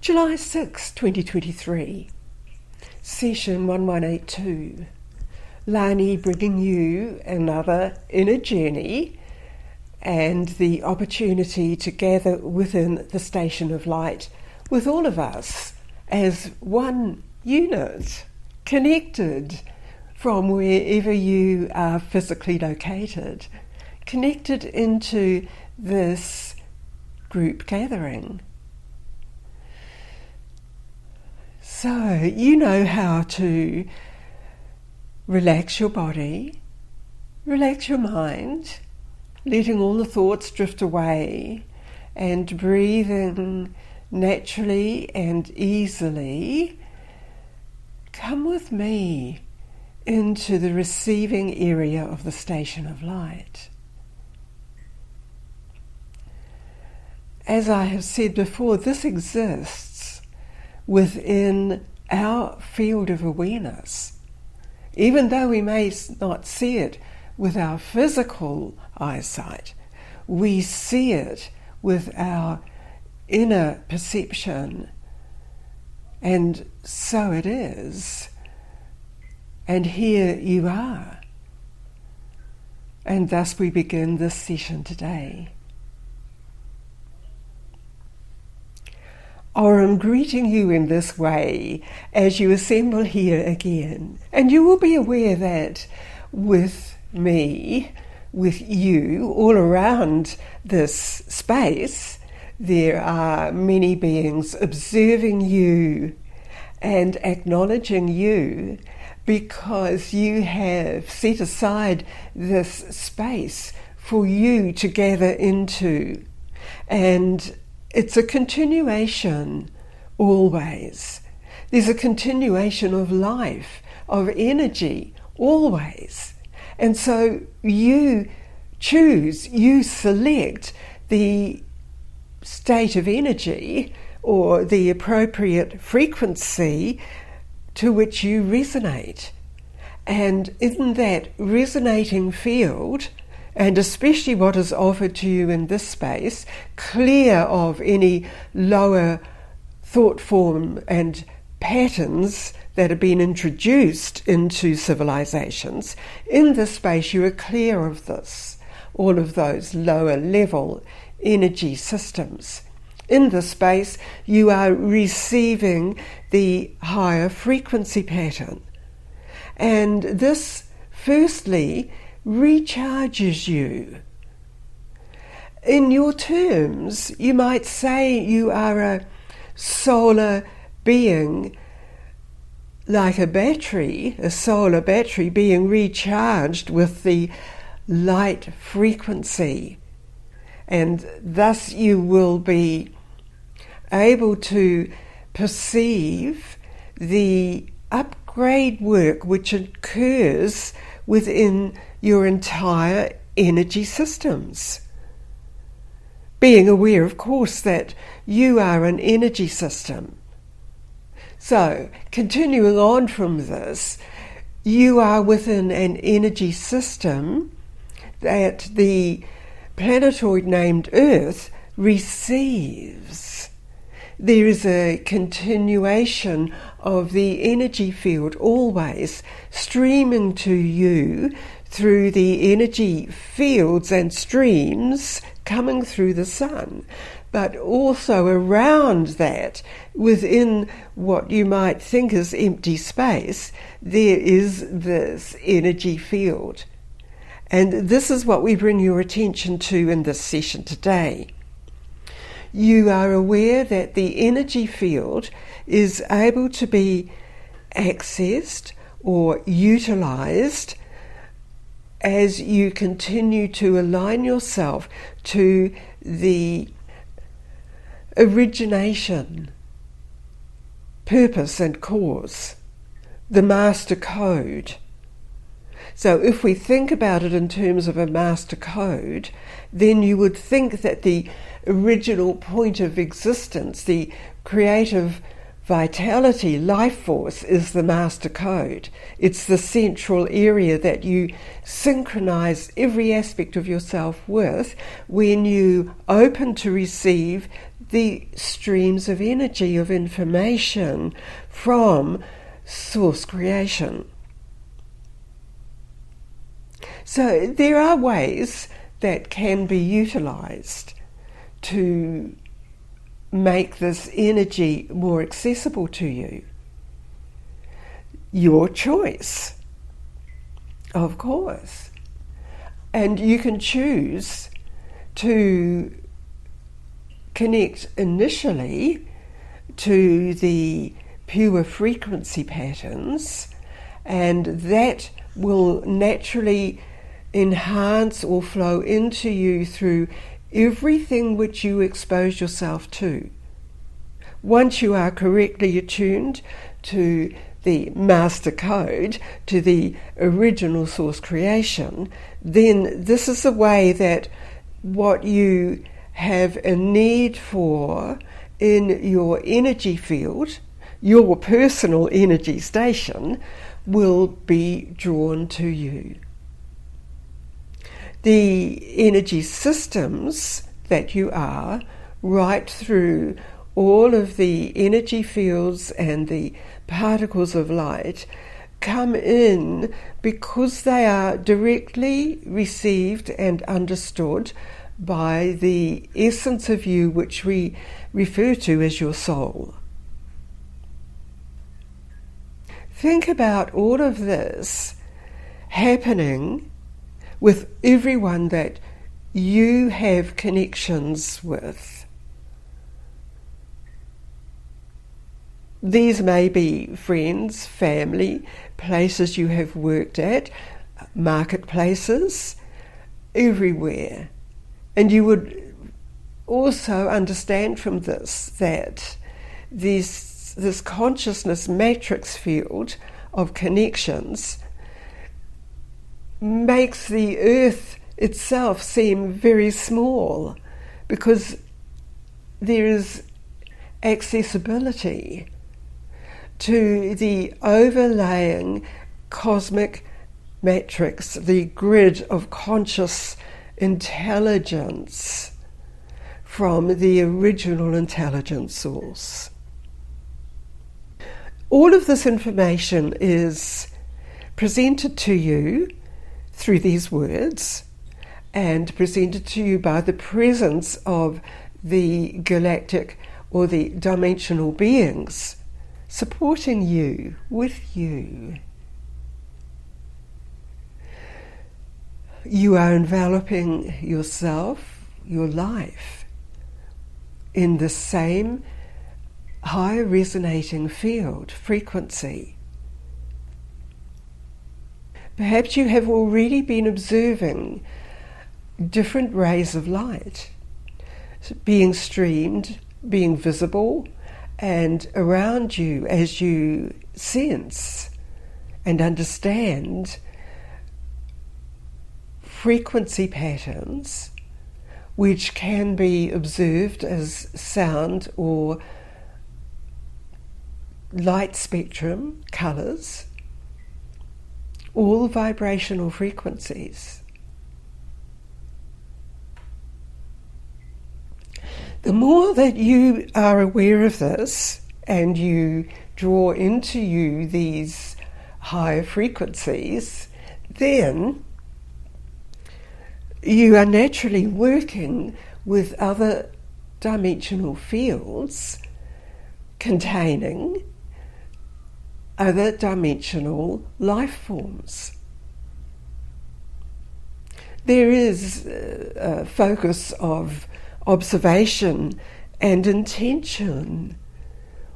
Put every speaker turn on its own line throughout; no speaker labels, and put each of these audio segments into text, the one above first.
July 6, 2023, session 1182. Lani bringing you another inner journey and the opportunity to gather within the station of light with all of us as one unit, connected from wherever you are physically located, connected into this group gathering. So you know how to relax your body, relax your mind, letting all the thoughts drift away and breathing naturally and easily. Come with me into the receiving area of the station of light. As I have said before, this exists within our field of awareness. Even though we may not see it with our physical eyesight, we see it with our inner perception. And so it is. And here you are. And thus we begin this session today. I'm greeting you in this way as you assemble here again. And you will be aware that with me, with you, all around this space, there are many beings observing you and acknowledging you because you have set aside this space for you to gather into. And it's a continuation, always. There's a continuation of life, of energy, always. And so you choose, you select the state of energy or the appropriate frequency to which you resonate. And in that resonating field, and especially what is offered to you in this space, clear of any lower thought form and patterns that have been introduced into civilizations, in this space you are clear of this, all of those lower level energy systems. In this space you are receiving the higher frequency pattern. And this, firstly, recharges you. In your terms, you might say you are a solar being, like a battery, a solar battery being recharged with the light frequency. And thus you will be able to perceive the upgrade work which occurs within your entire energy systems. Being aware, of course, that you are an energy system. So, continuing on from this, you are within an energy system that the planetoid named Earth receives. There is a continuation of the energy field always streaming to you through the energy fields and streams coming through the sun, but also around that, within what you might think is empty space, there is this energy field. And this is what we bring your attention to in this session today. You are aware that the energy field is able to be accessed or utilized as you continue to align yourself to the origination, purpose and cause, the master code. So if we think about it in terms of a master code, then you would think that the original point of existence, the creative vitality, life force, is the master code. It's the central area that you synchronize every aspect of yourself with when you open to receive the streams of energy, of information from source creation. So there are ways that can be utilised to make this energy more accessible to you. Your choice, of course. And you can choose to connect initially to the pure frequency patterns, and that will naturally enhance or flow into you through everything which you expose yourself to. Once you are correctly attuned to the master code, to the original source creation, then this is the way that what you have a need for in your energy field, your personal energy station, will be drawn to you. The energy systems that you are, right through all of the energy fields and the particles of light, come in because they are directly received and understood by the essence of you, which we refer to as your soul. Think about all of this happening with everyone that you have connections with. These may be friends, family, places you have worked at, marketplaces, everywhere. And you would also understand from this that this consciousness matrix field of connections makes the earth itself seem very small, because there is accessibility to the overlaying cosmic matrix, the grid of conscious intelligence from the original intelligence source. All of this information is presented to you through these words, and presented to you by the presence of the galactic or the dimensional beings supporting you, with you. You are enveloping yourself, your life, in the same high resonating field, frequency. Perhaps you have already been observing different rays of light being streamed, being visible, and around you as you sense and understand frequency patterns which can be observed as sound or light spectrum, colours, all vibrational frequencies. The more that you are aware of this and you draw into you these higher frequencies, then you are naturally working with other dimensional fields containing other dimensional life forms. There is a focus of observation and intention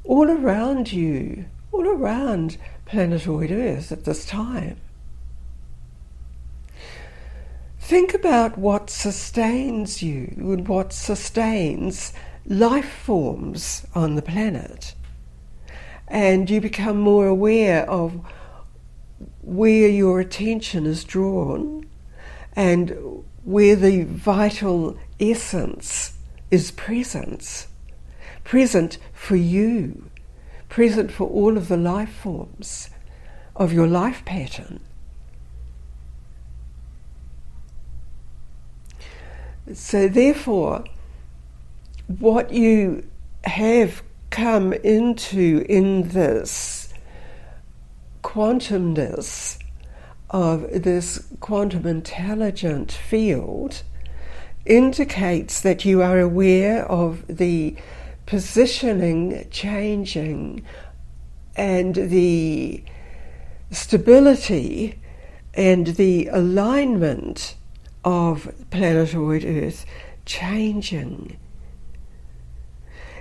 all around you, all around planetoid Earth at this time. Think about what sustains you and what sustains life forms on the planet, and you become more aware of where your attention is drawn and where the vital essence is present for you, present for all of the life forms of your life pattern. So therefore, what you have come into in this quantumness of this quantum intelligent field indicates that you are aware of the positioning changing and the stability and the alignment of planetoid Earth changing.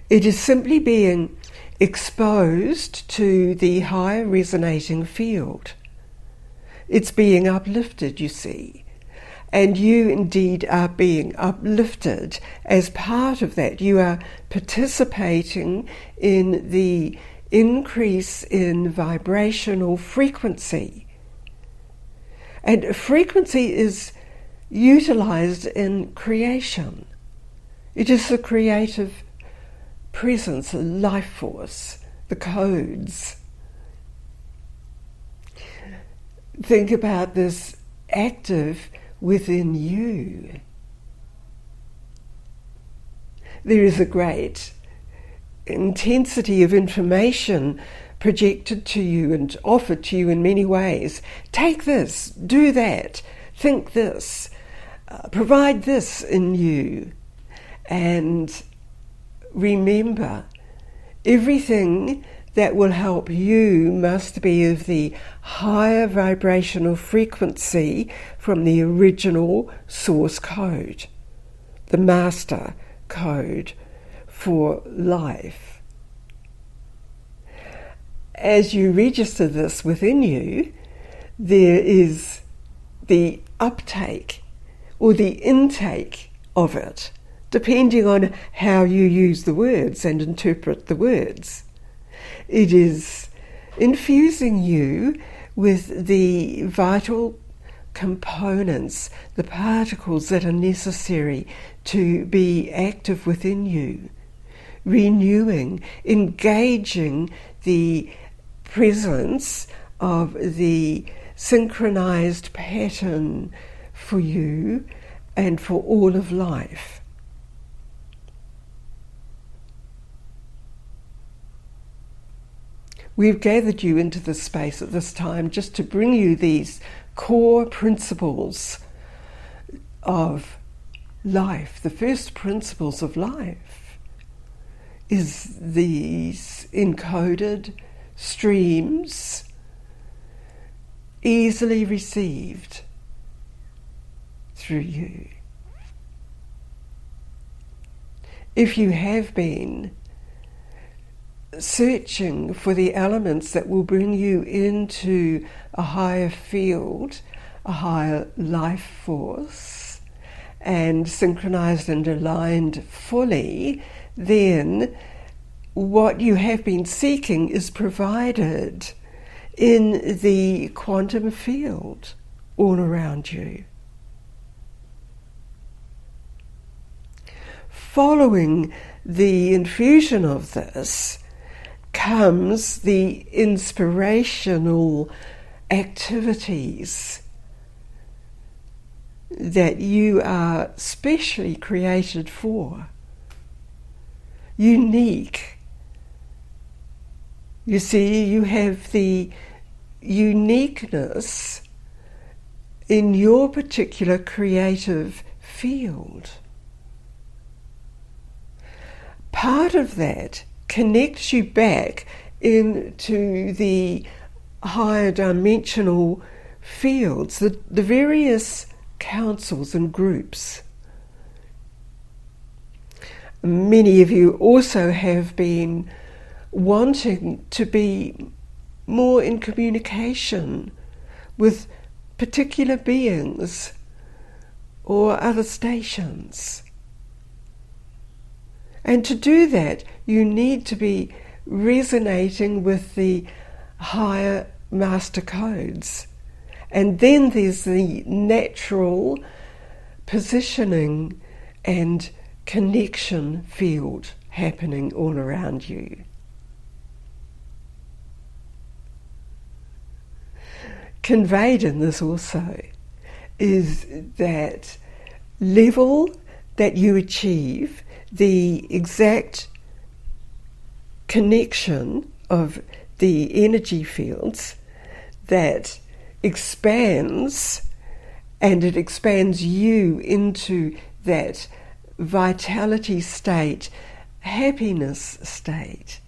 It is simply being exposed to the higher resonating field. It's being uplifted, you see. And you indeed are being uplifted as part of that. You are participating in the increase in vibrational frequency. And frequency is utilized in creation. It is the creative presence, the life force, the codes. Think about this active within you. There is a great intensity of information projected to you and offered to you in many ways. Take this, do that, think this, provide this in you. And remember, everything that will help you must be of the higher vibrational frequency from the original source code, the master code for life. As you register this within you, there is the uptake or the intake of it, depending on how you use the words and interpret the words. It is infusing you with the vital components, the particles that are necessary to be active within you, renewing, engaging the presence of the synchronized pattern for you and for all of life. We've gathered you into this space at this time just to bring you these core principles of life. The first principles of life is these encoded streams, easily received through you. If you have been searching for the elements that will bring you into a higher field, a higher life force, and synchronized and aligned fully, then what you have been seeking is provided in the quantum field all around you. Following the infusion of this comes the inspirational activities that you are specially created for. Unique. You see, you have the uniqueness in your particular creative field. Part of that connects you back into the higher dimensional fields, the various councils and groups. Many of you also have been wanting to be more in communication with particular beings or other stations. And to do that, you need to be resonating with the higher master codes. And then there's the natural positioning and connection field happening all around you. Conveyed in this also is that level that you achieve the exact connection of the energy fields that expands, and it expands you into that vitality state, happiness state.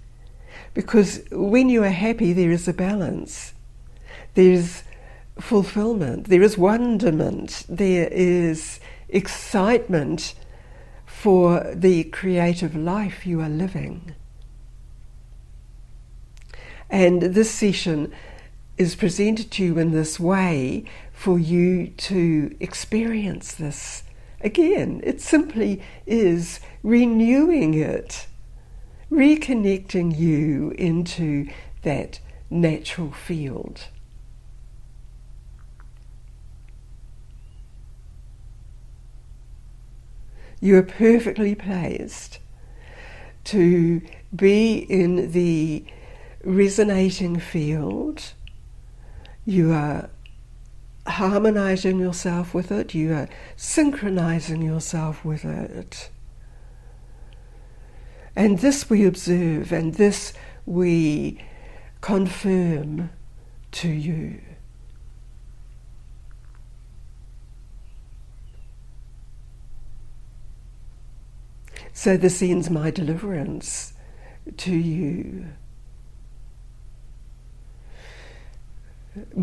Because when you are happy, there is a balance, there is fulfillment, there is wonderment, there is excitement for the creative life you are living. And this session is presented to you in this way for you to experience this. Again, it simply is renewing it, reconnecting you into that natural field. You are perfectly placed to be in the resonating field. You are harmonizing yourself with it. You are synchronizing yourself with it. And this we observe, and this we confirm to you. So this ends my deliverance to you.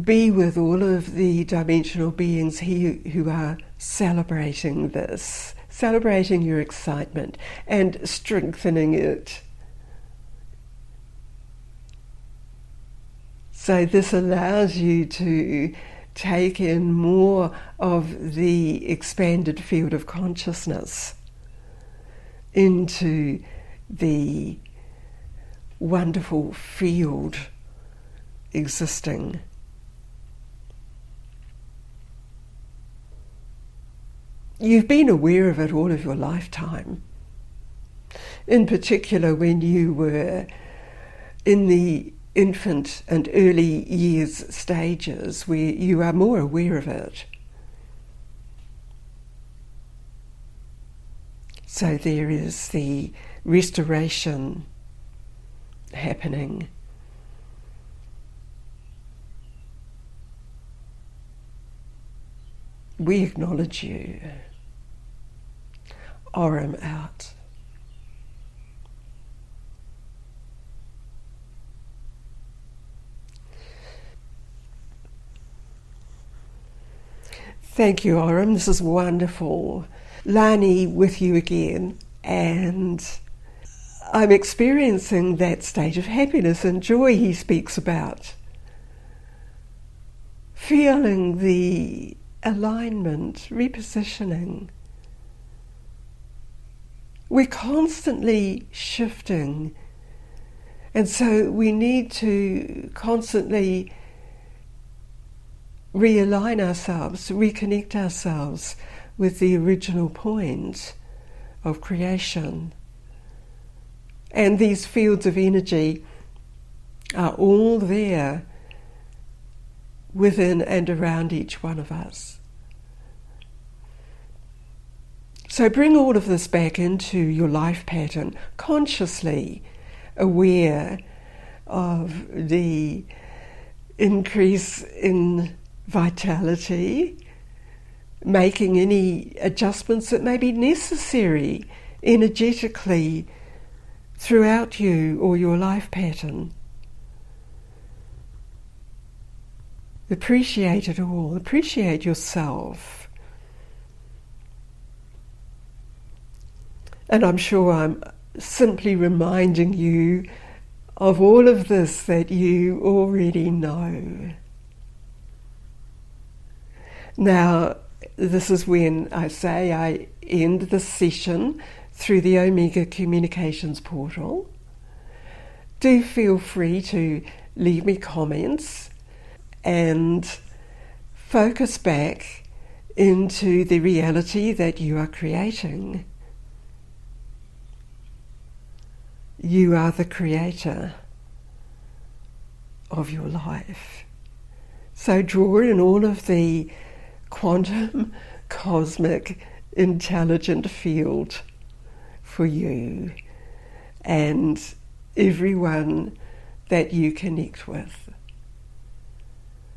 Be with all of the dimensional beings here who are celebrating this, celebrating your excitement and strengthening it. So this allows you to take in more of the expanded field of consciousness into the wonderful field existing. You've been aware of it all of your lifetime. In particular, when you were in the infant and early years stages where you are more aware of it. So there is the restoration happening. We acknowledge you. Aurum out. Thank you, Aurum. This is wonderful. Lani with you again, and I'm experiencing that state of happiness and joy he speaks about. Feeling the alignment, repositioning. We're constantly shifting, and so we need to constantly realign ourselves, reconnect ourselves with the original point of creation. And these fields of energy are all there within and around each one of us. So bring all of this back into your life pattern, consciously aware of the increase in vitality, making any adjustments that may be necessary energetically throughout you or your life pattern. Appreciate it all. Appreciate yourself. And I'm sure I'm simply reminding you of all of this that you already know. Now, this is when I say I end this session through the Omega Communications portal. Do feel free to leave me comments and focus back into the reality that you are creating. You are the creator of your life. So draw in all of the quantum, cosmic, intelligent field for you and everyone that you connect with.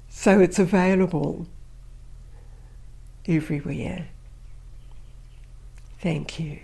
So it's available everywhere. Thank you.